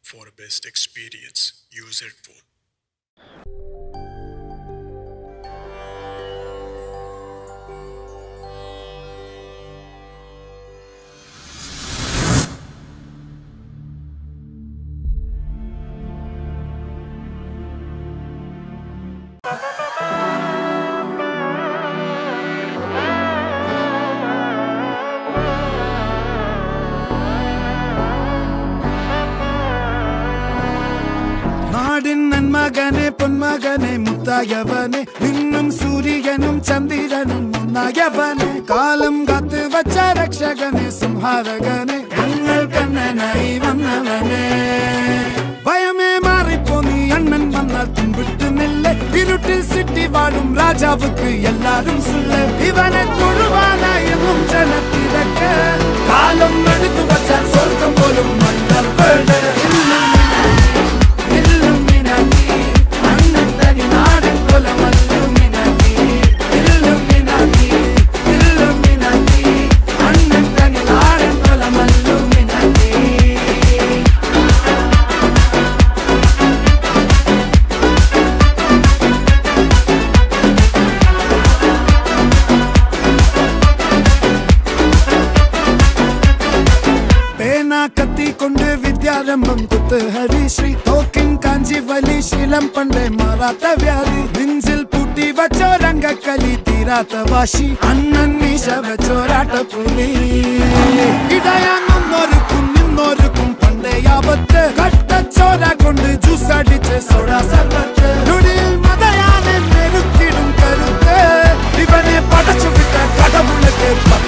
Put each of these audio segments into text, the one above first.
For a best experience, use headphone. மகனே பொன்மகனே முத்தாயவனே இன்னும் சூரியனும் சந்திரனும் முன்னாயவனே காலம் காத்து வச்ச ரக்ஷகனே சிம்ஹாரகனே எங்கள் கண்ணனை வந்தவனே பயமே மாறிப்போ நீ அண்ணன் வந்தால் தும்பிட்டு நில்ல இருட்டில் சிட்டி வாழும் ராஜாவுக்கு எல்லாரும் சொல்ல இவனை தொழுவான என்னும் ஜனத்திறக்க காலம் எடுத்து வச்சால் சொர்க்கம் போலும் மன்னர் கத்தி கொண்டு வித்யாரம்பம் குத்து ஹரிஸ்ரீ தோக்கின் காஞ்சி வலி ஷீலம் பண்டே மாறாத்த வியாதி நெஞ்சில் பூட்டி வச்சோ ரங்க கலி தீராத்த வாஷி அண்ணன் மீச வச்சோராட்ட புலி இடையான் ஒன்னொருக்கும் இன்னொருக்கும் பண்டே ஆபத்து கட்ட சோரா கொண்டு ஜூஸ் அடிச்சு சோடா சர்வத்து நுடில் மதையான நெருக்கிடும் கருத்து இவனே படைச்சு விட்ட கடவுளுக்கு 10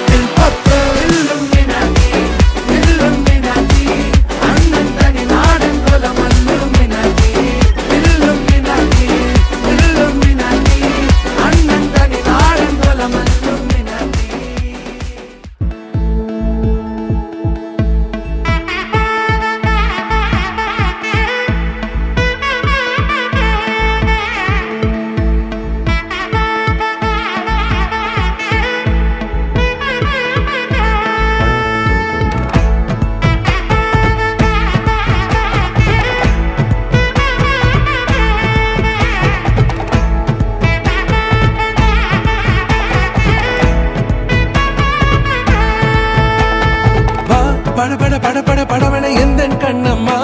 படவன எந்த கண்ணம்மா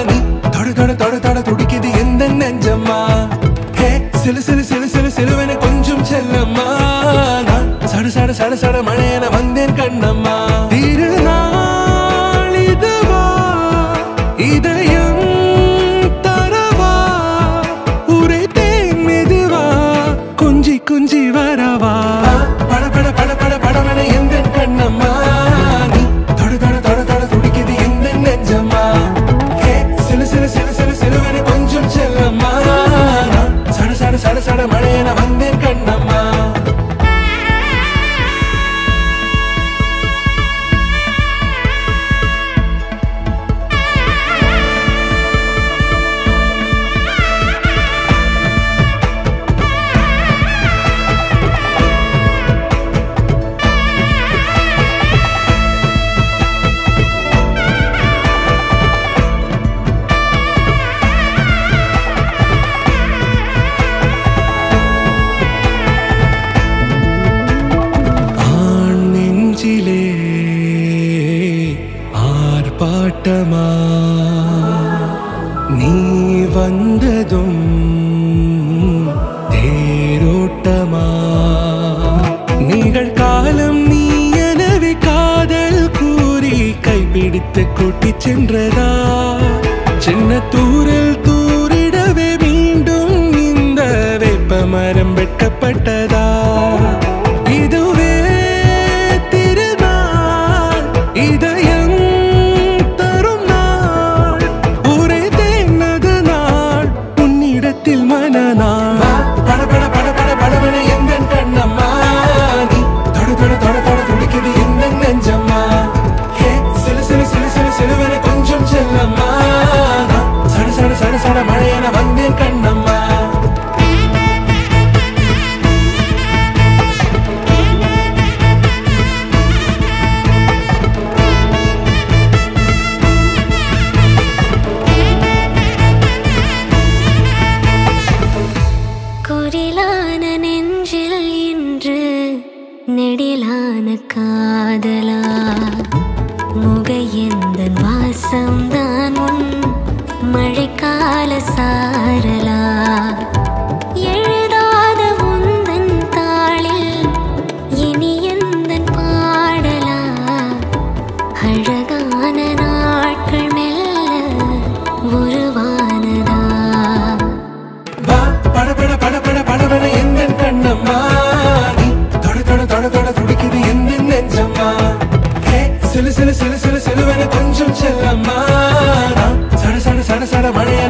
நீ தொட தொட தொட தொட துடிக்குது எந்த நெஞ்சம்மா ஹே சிலு சிலு சிலு சிலு சிலுவன கொஞ்சம் செல்லம்மா நான் சட சட சட சட மழையன வந்தேன் கண்ணம்மா திருநாள் இதுவா இதயம் தரவா உரைத்தேன் மெதுவா கொஞ்சி கொஞ்சி வரவா பட பட பட பட படவன எந்த கண்ணம்மா சட சட மழையன வந்தேன் கண்ணம்மா ஆர்ப்பாட்டமா நீ வந்ததும் தேரோட்டமா நிகழ்காலம் நீ எனவே காதல் கூறி கைப்பிடித்து கூட்டிச் சென்றதா சின்ன தூரல் தூரிடவே மீண்டும் இந்த வேப்ப மரம் வெட்கப்பட்டதா இதுவே திருநாள் இதயம் தரும் நாள் உரைத்தேனது நாள் உன்னிடத்தில் மனநாள் பட பட பட பட படவன எந்த கண்ணம்மா நீ தொட தொட தொட தொட துடிக்குது எந்த நெஞ்சம்மா ஹே சிலு சிலு சிலு சிலு சிலுவன கொஞ்சம் செல்லம்மா சட சட சட சட மழையன வந்தேன் கண்ணம்மா சாரலா எழுதாத உந்தன் தாளில் இனி எந்தன் பாடலா அழகான நாட்கள் மெல்ல உருவானதா வா பட பட பட பட படபட எந்தன் கண்ணம்மா நீ தொட தொட தொட தொட துடிக்குது எந்தன் நெஞ்சம்மா ஹே சிலு சிலு சிலு சிலு சிலுவென கொஞ்சம் செல்லம்மா சட சட சட சட மழையா